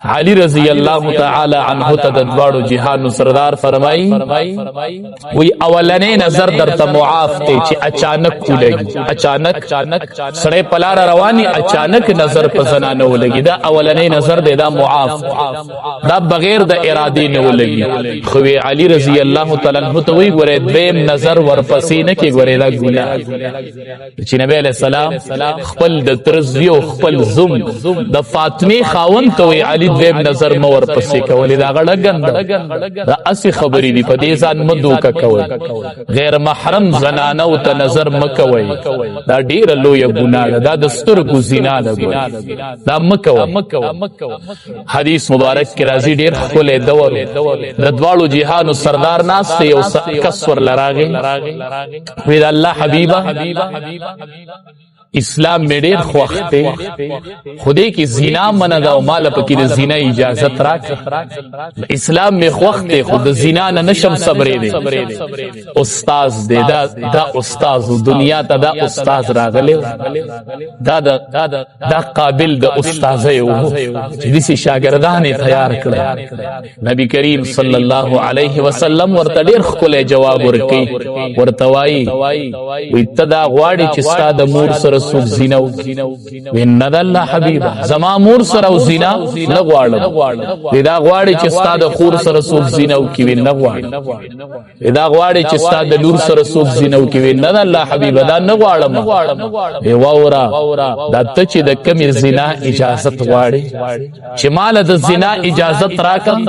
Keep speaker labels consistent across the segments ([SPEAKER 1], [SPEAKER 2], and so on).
[SPEAKER 1] علی رضی اللہ تعالی عنہ تدوارو جہان سردار فرمائی وی اولنے نظر در تا معاف تے چی اچانک لگی اچانک سڑے پلار روانی اچانک نظر پا زنانو لگی دا اولنے نظر دے دا معاف دا بغیر دا ارادی نو لگی خوی علی رضی اللہ تعالی عنہ توی گورے دویم نظر ورپسی نکی گورے دا گناہ چی نبی علیہ السلام خپل دا ترزیو خپل زم دا فاطمی خاون توی علی دویم نظر مور پسی کولی دا غڑا گند دا اسی خبری دی پا دیزان مدو کا کولی غیر محرم زنانو تا نظر مکوی دا دیر لوی گناہ دا دستر کو زنا دا گوی دا مکوی حدیث مبارک کی رازی دیر خل دور ردوالو جہانو سردار ناس تے یو کسور لراغی وید اللہ حبیبہ اسلام میں دیر خوختے خودے کی زنا مندا و مالا پکی دا زنا اجازت راک اسلام میں خوختے خود زنا نشم صبرے دے استاز دے دا استاز دنیا تا دا استاز راغلے دا قابل دا استاز ہے جیسی شاگردانی تیار کرے نبی کریم صلی اللہ علیہ وسلم ورطا دیر خکلے جواب ورکی ورطوائی ویتدا غواری چستا دا مور سر سوک زینو ویند اللہ حبیبہ زما مور سر او زینا نگوارد ویدا غواری چستا دا خور سر سوک زینو کی وین نگوارد ویدا غواری چستا دا لور سر سوک زینو کی ویند اللہ حبیبہ دا نگوارد ویواورا دا تچی دا کمی زینا اجازت غواری چی مال دا زینا اجازت راکم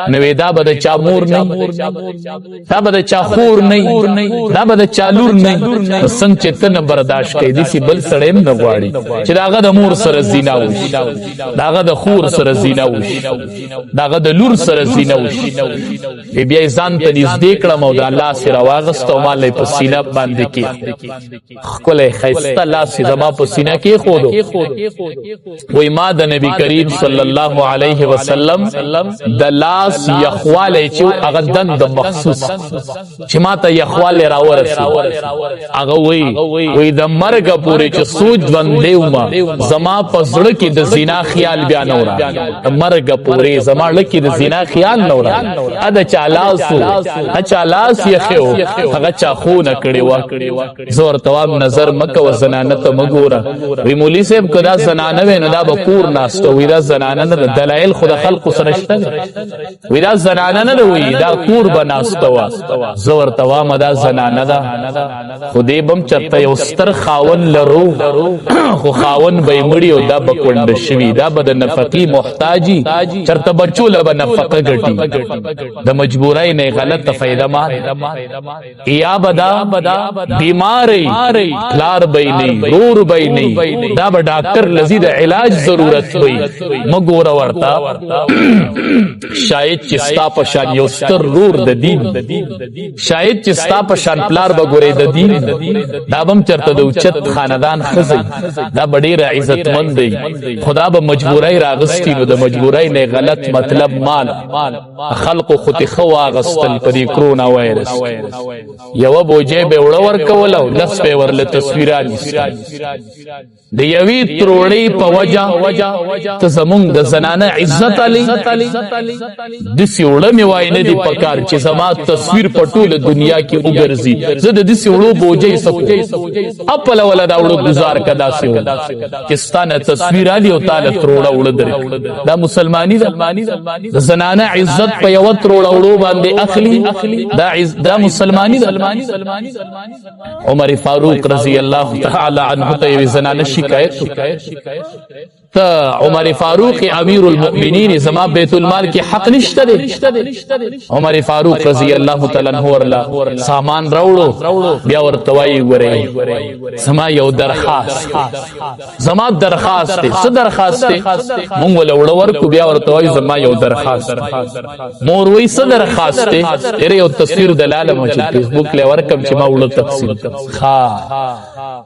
[SPEAKER 1] نویدا بدا چا مور نہیں دا بدا چا خور نہیں دا بدا چا لور نہیں سنگ چتن برداشت کئی دیسی بل سڑیم نگواری چی داغا دا مور سر زیناوش داغا دا خور سر زیناوش داغا دا لور سر زیناوش بی ایزان تا نیز دیکرم او دا اللہ سی رواغست و مالی پسینہ باندے کی خکل خیستا اللہ سی زما پسینہ کی خودو وی ما دا نبی کریم صلی اللہ علیہ وسلم دا لاس یخوالے چو اغا دن دا مخصوص چی ما تا یخوالے راورسی اغا وی دا مرگ پورے چو سوچ بندیو ما زما پزڑکی دا زنا خیال بیا نورا مرگ پورے زما لکی دا زنا خیال نورا ادا چالاسو اچالاس یخیو اگا چاخو نکڑیوا زور توام نظر مکا و زنانت مگورا وی مولی سیب کدا زنانوے ندا بکور ناستو وی دا زنانن دلائل خدا خلق سرشتا وی دا زنانن وی دا کور بناستو زور توام دا زنان دا خودی بم چرتا یوستر خاون لرو خو خاون بای مڑیو دا بکوند شوی دا بدا نفقی محتاجی چرتا بچو لبا نفق گٹی دا مجبورائی نئی غلط فائدہ مار یا بدا بیماری لار بای نئی رور بای نئی دا با ڈاکٹر لزید علاج ضرورت ہوئی مگورا ورطا شاید چستا پشان یوستر رور دا دین شاید چستا پشان پلار بگوری دا دین دا بم چرتا دا اچت خاندان خزی دا بڑیر عزت مندی خدا با مجبورائی راغستی نو دا مجبورائی نے غلط مطلب مال خلق خود خو آغستل پدی کرونا ویرس یو بوجے بے اڑور کولو لفظ پہ ورل تصویرانی دا یوی تروڑی پا وجہ تزمونگ دا زنانا عزت علی دسی اڑمی وائنے دی پکار چی زما تصویر پٹول دنیا کی اگرزی زد دسی اڑو بوجے سکو اپلا ولا دا اڑو گزار کدا سے ہو کستانا تصویر آلی و تالا تروڑا اڑ در دا مسلمانی دا زنانا عزت پا یو تروڑا اڑو باندے اخلی دا مسلمانی دا عمر فاروق رضی اللہ تعالی عنہ تیوی زنانا شکایت تا عمر فاروق امیر المؤمنین زما بیت المال کی حق نشتا دے عمر فاروق رضی اللہ تعالی عنہ ورلا سامان روڑو بیا ورتوائی ورے زما یو درخواست زما درخواست تے سو درخواست تے مونگ والا اڑور کو بیا ورتوائی زما یو درخواست موروی سو درخواست تے تیرے یو تصویر دلالم ہو چل فیس بک لے ورکم چما اڑو تقسیم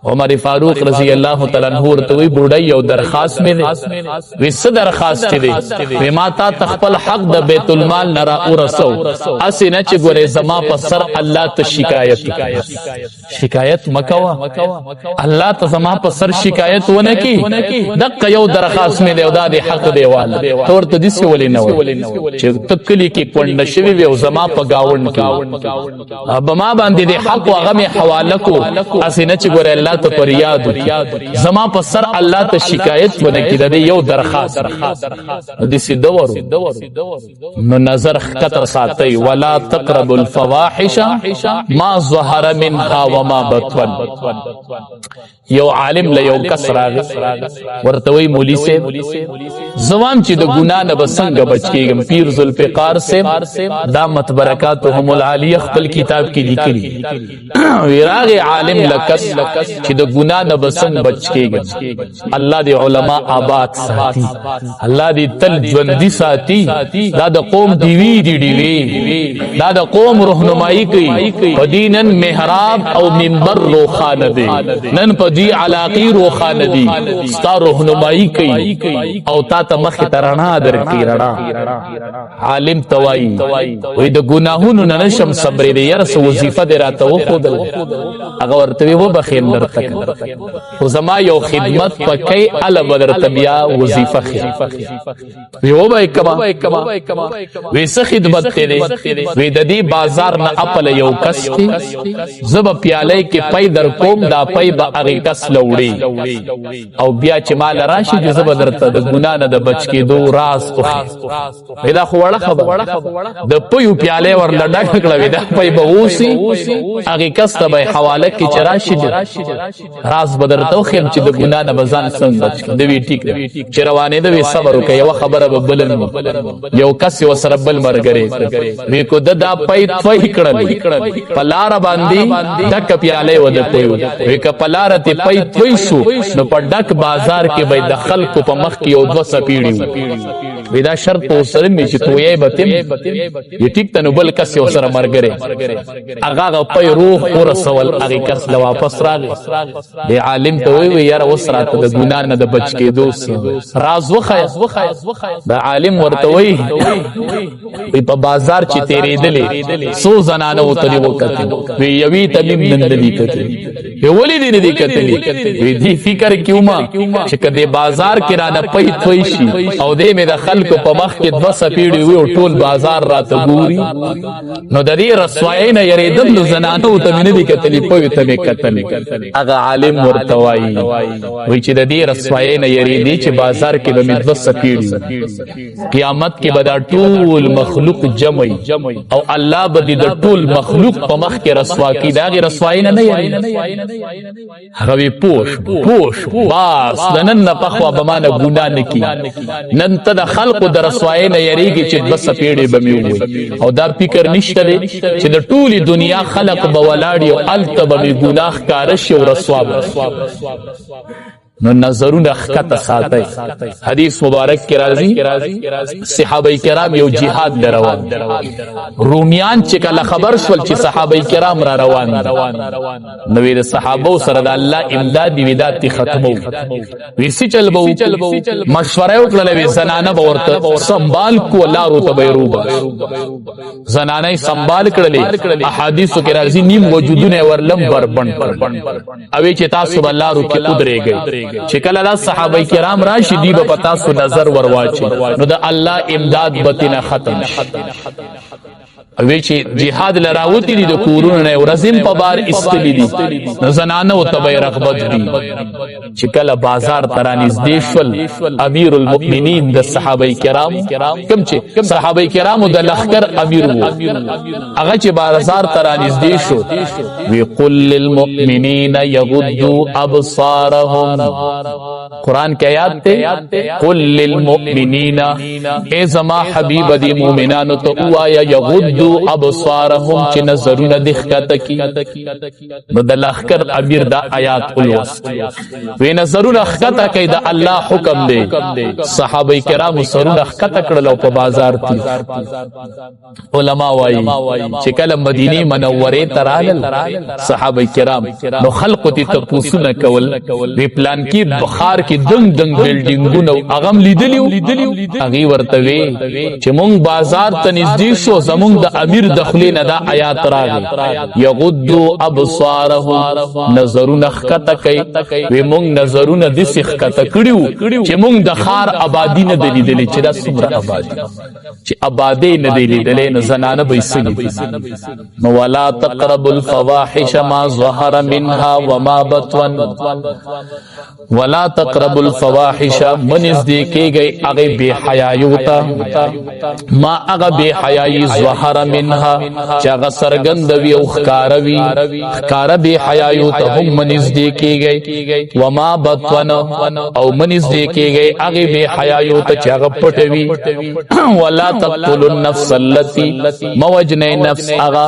[SPEAKER 1] عمر فاروق رضی اللہ تعالی عنہ ورتوائی بوڑائی یو درخواست میں دې وس درخواست دې وی ما تا تخپل حق د بیت المال نرا ورسو اسنه چې ګوره زما په سر الله ته شکایت مکوا الله ته زما په سر شکایت ونه کی دغه یو درخواست مې دی او دا د حق دیواله تور ته دې ولې نه و چې تکلی کې پوند شوی وي او زما په گاوند کې اب ما باندې د حق هغه مې حواله کو اسنه چې ګوره الله ته پر یاد زما په سر الله ته شکایت ونه کی د یو درخواست دې سیدورو نو نظر خطر ساتي ولا تقرب الفواحش ما ظهر منها وما بطن یو عالم له یو کس راغی ورته وی مولوی صاحب زوام چې د ګنا نه بسنګ بچ کېږم پیر ذوالفقار صاحب دا متبرکاتهم العالیه خپل کتاب کې لیکلي ویراغه عالم لکس چې د ګنا نه بسنګ بچ کېږم الله دې علما آباد ساتي الله دې تل ژوندۍ ساتي دا د قوم دیوی دا د قوم رهنمایي کوي په دینن محراب او منبر روخانه دي نن په دې علاقې روخانه دي ستا رهنمایي کوي او تا ته مخ ترنا درکې رڼا عالم توای وې د ګناهونو نه نشم صبرې دې ير وظیفه دې راته وخدل هغه ورته و بخیل درته خو زما یو خدمت پکې ال بدر تبیا وظیفه یو به کما ویسه خدمت ته وی د دې بازار نه خپل یو کس کې زب پیاله کې پای در کوم دا پای به هغه کس لوړي او بیا چې مال راشي چې زب درته د ګنا نه د بچ کې دو راز خو دا خو وړه خبره د پيو پیاله ور لډک کړه دا پای به وسی هغه کس ته به حواله کې چراشي راز بدرته خیم چې د ګنا نه بزان څنګه بچ کې دوی ټیک چې روانه دوی صبر وکي یو خبره به بلن یو کس وسره بل مرګره وی کو دا پای توي کړل پلار باندې دک پیاله ود پيو وی ک پلار ته پای توي شو نو په ډک بازار کې به د خلکو په مخ کې او 2 سپیړي وی دا شرط په سره می چې توي به تم یی ټیک ته نو بل کس وسره مرګره هغه پای روح اور سوال هغه کس لا واپس راغی دی عالم ته وی یاره وسره ته د ګنا نه د بچ کې دوست راز وخیا دا عالم ورته وی په بازار چې تیرې دلې سو زنانه وتلی وکړي وی یوی تمیم نندلی کړي ولی دې دې کړي وی دې فکر کیوما چې کله بازار کې را نه پي توي شي او دې مې د خلکو په مخ کې 2 سپیړي وي ټول بازار راته ګوري نو د دې رسوای نه یریدل نو زنانه ته مې نه دي کتلې په ته مې کتلې هغه عالم ورته وی چې د دې رسوای نه یریدي چې بازار کې به 2 سپیړي قیامت کې به ټول مخلوق جمعي او الله به د ټول مخلوق په مخ کې رسوا کی دا غي رسوای نه یری هغه پوش باس نن نه پخوا به مان ګنا نه کی نن ته د خلق د رسوای نه یریږي چې بس پیړې بمیوي او دا فکر نشته چې د ټولي دنیا خلق به ولاړی او التب به ګناه کارش او رسوا نو نظرونه خطه ساتي حدیث مبارک کې راځي صحابه کرام یو jihad روان رومیان چې کله خبر شول چې صحابه کرام را روان نو د صحابه سره د الله امداد دی ودات ختمو ویسی چل بو مشوره وکړه زنانه ورته سنبال کو لارو ته بیروب زنانه سنبال کړلې احادیثو کې راځي نیم وجودونه ورلم بربند اوی چې تاسو بلارو کې قدرېږي چې کله صحابه کرام راشي دی په تاسو نظر ورواچي نو د الله امداد بتنه ختم اوی چې jihad لراوتی دي د کورونو نه ورزم په بار استلی دي زنانه او تبې رغبت دي چې کله بازار ترانیز دی شول امیر المؤمنین د صحابه کرام کوم چې صحابه کرام د لخر امیر وو هغه چې بازار ترانیز دی شو وی قل للمؤمنین یغضوا ابصارهم قرآن کې آیات ته قل للمؤمنین ای زما حبیب دی مؤمنانو ته وایا یغضوا ابصارهم چې نظرونه دښکته کی نو د لخر امیر دا آیات ولوس وی نظرونه ښکته کوي د الله حکم دی صحابه کرام سرونه ښکته کړل په بازار کې علما وایي چې کله مدینه منوره ته راغلل صحابه کرام نو خلق ته تپوسونه کول وی پلان کې بخار خار کې دنګ دنګ بلډینګونه اغم لیدلیو اغي ورته وی چې مونږ بازار ته نږدې شو زمونږ د امیر دخلې نه دا آیات راغی یغضوا ابصارهم نظرونه خکته کوي وی مونږ نظرونه د سخکته کړیو چې مونږ د خار آبادی نه دلیدلې چې دا څومره آبادی چې آبادی نه دلیدلې نه زنانه به سګي نو ولا تقربوا الفواحش ما ظهر منها وما بطن ولا تقربوا الفواحش منز دی کېږي هغه بے حیایو ته ما هغه بے حیايي ظهر منها چې هغه سرګندوي او ښکاروي ښکار بے حیایو ته هم منز دی کېږي وما بطن او منز دی کېږي هغه بے حیایو ته چې هغه پټوي ولا تقتلوا النفس التي موجن نفس هغه